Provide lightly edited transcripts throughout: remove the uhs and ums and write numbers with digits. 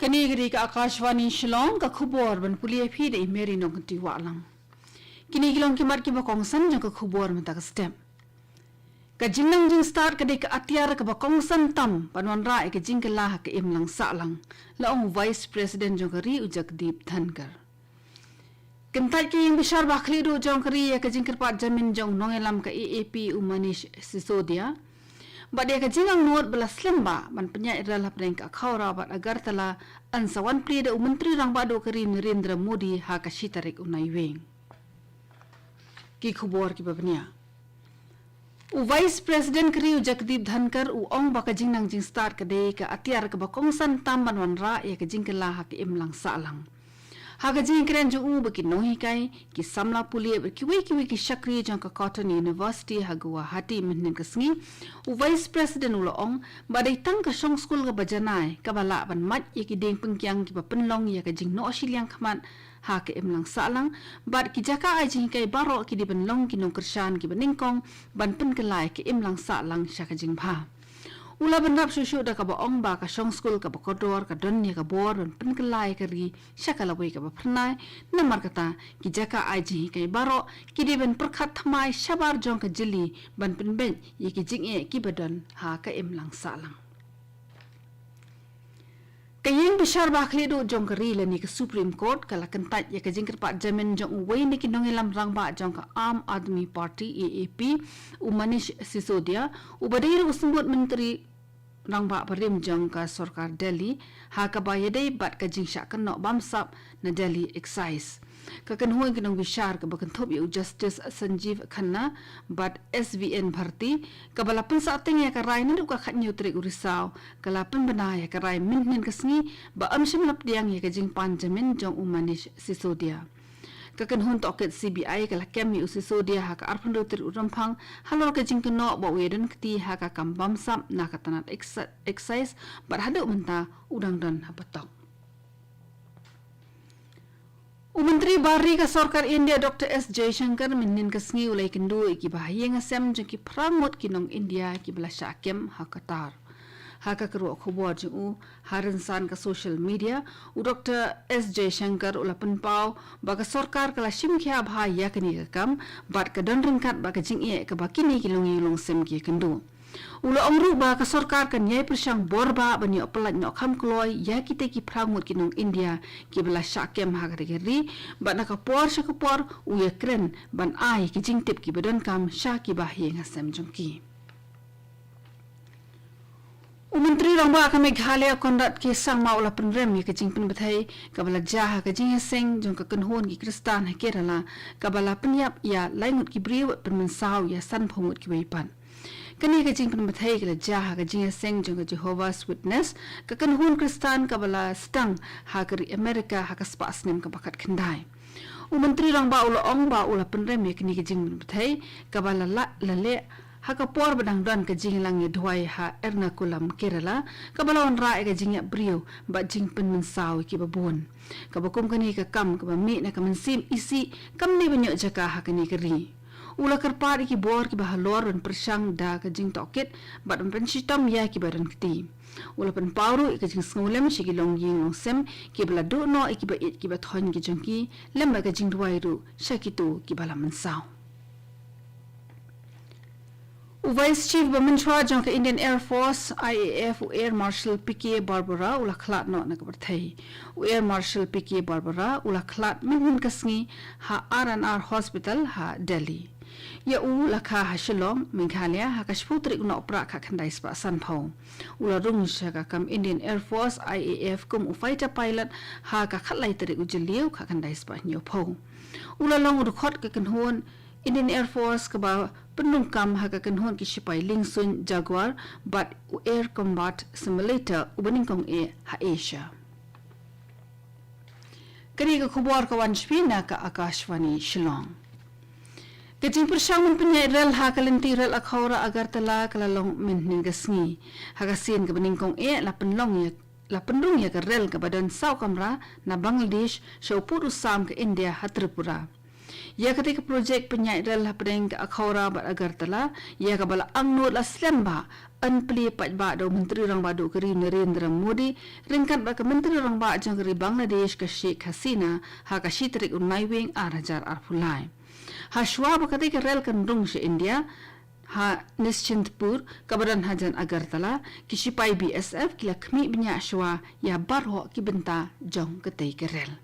Kani gari ka AKASHVANI SHILLONG ka khubor ban pulia phi de meri nong ti wa lang. Kini gilong ki mar ki ba kongsan jong ka khubor mata ka step. Ka jingnang jing start ka de ka atiar ka ba kongsan tam panwan ra ka jing ka lah ka im lang sa lang. Laong Vice President jong ka ri Jagdeep Dhankar. Kentai ki yung bishar bakli do jong ka ri ka jing kerpat jamin jong nongelam ka AAP Umanish Sisodia. Badia ka jingang nuot bala slemba man penya irala prank ka khawra bat agar tala ansawan pri de menteri rang bado kari Narendra Modi ha ka shitarik unai weng ki khubor ki babnya u Vice President kari Jagdeep Dhankar u ong ba ka jingnang jing start ka de ka atiar ka ba kongsan tam banwan ra ya ka jingkala ha ka imlang salang ha ka jing kren jo u ba ki nohi kai ki samla pulie ki ki shakri jang ka Cotton University ha Guwahati min ka sngi u Vice President u ong ba dai tang ka shong school ka bajanai ka bala ban mat ye ki ding pengkyang ki ba penlong ya ka jing no shiliang khaman ha ka imlang salang bat ki jaka ai jing kai baro ki di benlong ki nong kershan ki beningkong ban pen kelai ki imlang salang sha ka jing pha ula benrap susu da ka ba ong ba ka shong school ka ba kodor ka don ya ka bor ban pen kelai ka ri sha ka lawai ka ba phnai namar kata ki jaka ai jing kai baro ki di ben perkhat thamai shabar jong ka jili ban pen ben ye ki jing e ki badon ha ka imlang salang kayeng bishar bakli do jong kari le ni ke Supreme Court kala kentat ya ke jingker pak jamin jong wei ni ki nongelam rang ba jong ka Aam Aadmi Party AAP Umanish Sisodia ubadir usmbut menteri rang ba parim jong ka sarkar Delhi ha ka bayade bat ka jingsha kan no bamsap na Delhi excise ka kan huai kinong bishar ka bakan thop yu Justice Sanjeev Khanna bat SVN Bharti ka balapan sa ating ya ka rai na ka khanyo tri urisaw ka lapan bana ya ka rai min ka sngi ba amshim lap diang ya ka jing panjamin jong Umanish Sisodia ka kan hun toket CBI ka lakem yu Sisodia ha ka arpan do tri urampang halor ka jing kno ba wedon kti ha ka kambam sam na ka tanat excise bat hadu menta udang dan hapatok Menteri Bari ka Sarkar India Dr. S. Jaishankar minin ka sngi ulai kindu iki bahaya ngasem jeng ki prangot kinong India ki bala syakem ha Qatar. Ha ka kru khobor jeng u harinsan ka social media u Dr. S. Jaishankar ulapan pau ba ka sarkar kala shimkhya bahaya kini ka kam bat ka don ringkat ba ka jing e ka bakini kilong ilong sem ki kindu. Ula ongru ba ka sarkar kan yai persang borba bani apalat no kham kloi ya kite ki prangut kinong India ki bala syakem ha gari ba na ka por sha ka por u ya kren ban ai ki jingtip ki badon kam sha ki bahye ngasem jongki Menteri rang ba ka Meghalaya kondat ki sang ma ula penrem ki jing pen bathai ka bala jaha ka jing seng jong ka kanhon ki kristan ha kerala ka bala penyap ya laingut ki briw pen mensaw ya san phongut ki weipan kani ka jing pen bathai ka jaha ka jing seng jong ka Jehovah's Witness ka kanhon kristan ka bala stang ha ka America ha ka spa snem ka bakat khandai Menteri rang ba ula ong ba ula penrem ki jing pen bathai ka bala lale haka por badang don ka jing lang dhwai ha Ernakulam Kerala ka balon ra ka jing ya brio ba jing pen mensaw ki babon ka bakum kani ka kam ka mi na ka mensim isi kam ni banyo jaka ha kani kari ula karpar ki bor ki bahalor ron persang da ka jing toket ba pen sitam ya ki badan kti ula pen pawru ka jing ngulem shi ki long ying sem ki bala do no ki ba it ki ba thon ki jangki lem ka jing dhwai ru shakitu ki bala mensaw Vice Chief Bamanchwa jong ka Indian Air Force IAF Air Marshal PK Barbara ula khlat no na kabarthai Air Marshal PK Barbara ula khlat min kasngi ha R&R Hospital ha Delhi ya ula kha ha Shillong Meghalaya ha kashputri no opera kha khandai spa sanpho ula rung shaka kam Indian Air Force IAF kum fighter pilot ha ka khatlai tri ujliu kha khandai spa nyopho ula long rukhot ka kanhon Indian Air Force ka ba penungkam ha ka kanhon ki sipai lingsun Jaguar but air combat simulator ubaningkong e ha Asia kani ka khubor ka wanshpina ka AKASHVANI Shillong kajing persang mun punya rel ha kalenti rel akhawra agar tala kalalong min ningasngi ha ka sin ka baningkong e la penlong ya la pendung ya ka rel ka badan saw kamra na Bangladesh so puru sam ka India ha Tripura Ya ketika projek penyai rel hapdeng ke akhora bat Agartala, ya ka bala angnut la slemba an pli pat ba do menteri rang badu keri Narendra Modi ringkat ba ke menteri rang ba jang keri Bangladesh ke Sheikh Hasina ha ka shitrik unai wing arajar arpulai. Ha shwa ba ketika rel kan rung se India ha Nischintpur kabaran hajan Agartala kisipai BSF kila khmi bnya shwa ya barho ki benta jong ketai kerel.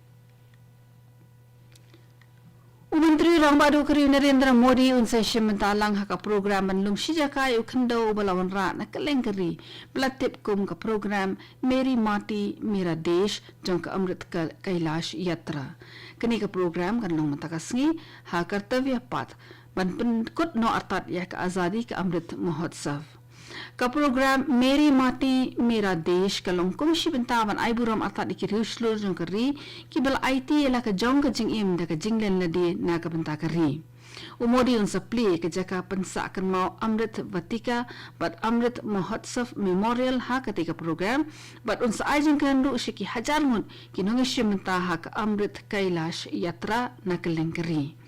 Menteri Rang Badu Keri Narendra Modi unsai shimentalang haka program banlung shijaka ukhando balawan ra na kaleng keri belatip kum ka program Meri Mati Mera Desh jong ka Amrit Kailash Yatra. Kini ka program kanlong matakasngi ha kartavya pat ban penkut no artat ya ka azadi ka Amrit Mahotsav. Ka program Meri Mati Mera Desh kalong kumshi bentaban ay buram atat ikiriw slur jong kari kibal IT la ka jong ka jing im da ka jinglen la di na ka benta kari. Umodi unsa pli ka jaka pensa kan mau Amrit Vatika bat Amrit Mahotsav Memorial ha ketika program bat unsa ajeng kan ru shiki hajar ngun kinong shimenta ha ka Amrit Kailash Yatra na kaleng kari.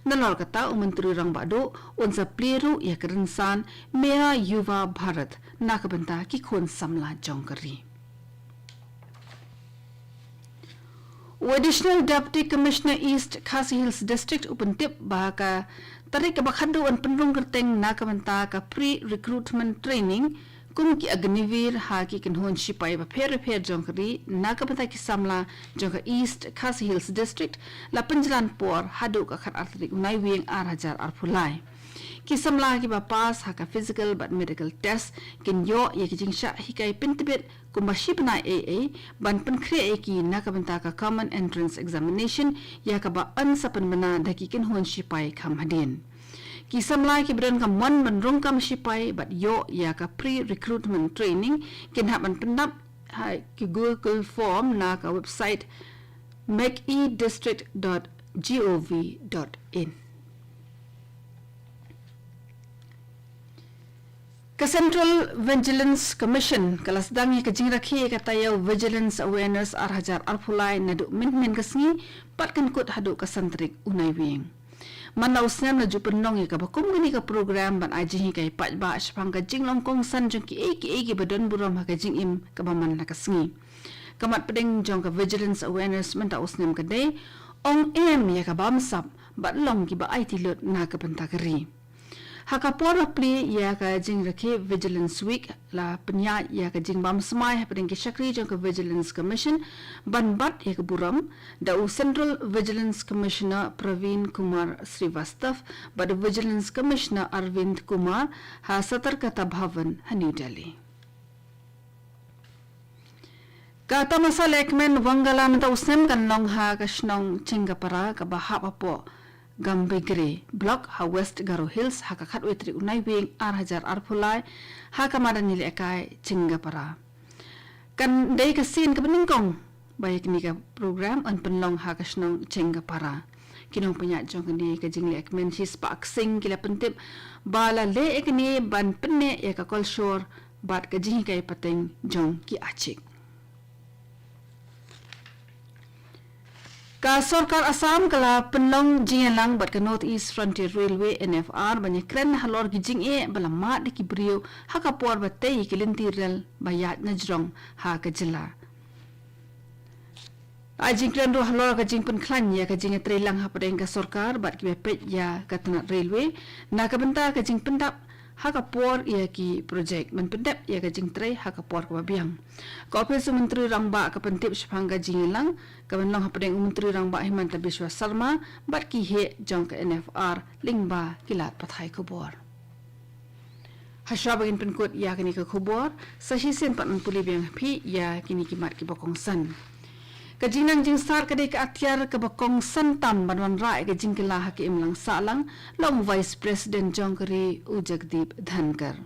Nalor kata Menteri Rang Badu unsa pliru ya kerensan Mera Yuva Bharat na kabenta ki khon samla jongkari. Additional Deputy Commissioner East Khasi Hills District upentip bahaka tarik bakhandu an penrung kerteng na kabenta ka pre-recruitment training kum ki agnivir ha ki kinhon shipai ba pher jongkari na kabenta ki samla jongka East Khasi Hills District la penjalan por hadu ka khat artrik unai wing arajar arpulai ki samla ki ba pass ha ka physical but medical test kin yo ye ki jingsha hikai pentibet kumbashi bna AA ban pen khre ki na kabenta ka common entrance examination ya ka ba ansapan bana daki kinhon shipai kham hadin ki samla ki bran kam mon manrong kam shipai but yo ya ka pre-recruitment training kin haban pendap ha ki Google form na ka website makedistrict.gov.in. Ka Central Vigilance Commission kalasdang ka jingrakhi ka tayo vigilance awareness arhajar arpulai nadu min kasngi patkan kut hadu ka santrik unai wing. Mana usnam na jupen nong ka bakum gani ka program ban aji kai pat ba shpang ka jinglong kong san jong ki eki badan buram ha ka jing im ka baman na kasngi kamat pedeng jong ka vigilance awareness menta usnam ka day ong em ya ka bam sap bat long ki ba IT lot na ka pentakari ha ka pora pli ya ka jing rakhi vigilance week la penya ya ka jing bam smai ha pedeng ki shakri jong ka vigilance commission ban bat ya ka buram da Central Vigilance Commissioner Praveen Kumar Srivastav but Vigilance Commissioner Arvind Kumar ha Satarkata Bhavan ha New Delhi. Kata masa lekmen wangala menta usnem kan long ha ka shnong chingapara ka bahapa po Gambigre Block ha West Garo Hills ha ka khatwe tri unai wing arhajar arpulai ha ka madan nili akai chingapara kan dei ka sin ka beningkong baik ni ka program an penlong ha ka shnong chingapara kinong penya jong ni ka jingle ekmen his pak sing kila pentip bala le ekni ban penne ya ka kolshor bat ka jing kai pateng jong ki achik. Ka Sarkar Assam kala penlong jingelang bat ka North East Frontier Railway NFR banyak kren halor ki jing bala mat ki brio ha ka por batei ki lintirel bayat na jrong ha ka jila ajing kren ro halor ka jing pen klan ya ka jing trelang ha padeng ka Sarkar bat ki pet ya ka tana railway na ka benta ka jing pendap ha ka por ya ki project men pendap ya ka jing tre ha ka por ka biang ka office menteri rangba ka pentip shpanga jingelang ka benlong ha padeng menteri rangba Himanta Biswa Sarma bat ki he jong ka NFR lingba kilat pathai ko bor hashabagin penkut ya kini ka khobor sahisen pan puli biang phi ya kini kimat ki bokong san ka jinang jing sar ka de ka atyar ka bokong san tam banwan rai ka jingkela ha ki imlang salang long vice president jongkari Ujagdeep Dhankar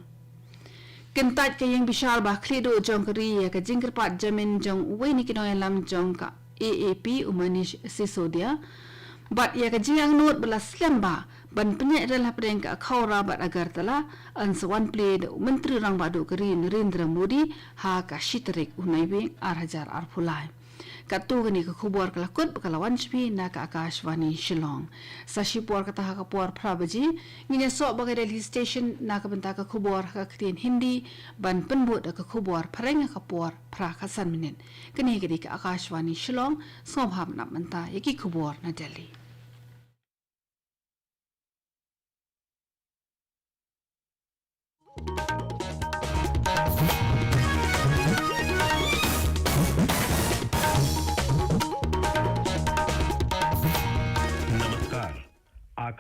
kentat ka yang bishal ba khlido jongkari ya ka jingkar pat jamin jong weni kinoy lam jong ka AAP Umanish Sisodia bat ya ka jingang nut belas lamba ban penyek rel hapdeng ka khawra bat Agartala an sawan play de menteri rang badu kari Narendra Modi ha ka shitrik unai wing arhajar arpulai Katu gani ka khubor kalakut bakalawan shpi na ka Akashvani Shillong. Sa shipor kata ha kapor prabaji ngine so bagai Delhi station na ka benta ka khubor ka krian Hindi ban penbut ka khubor pareng ka kapor pra khasan minen. Kani ka Akashvani Shillong som ham na benta yaki khubor na Delhi.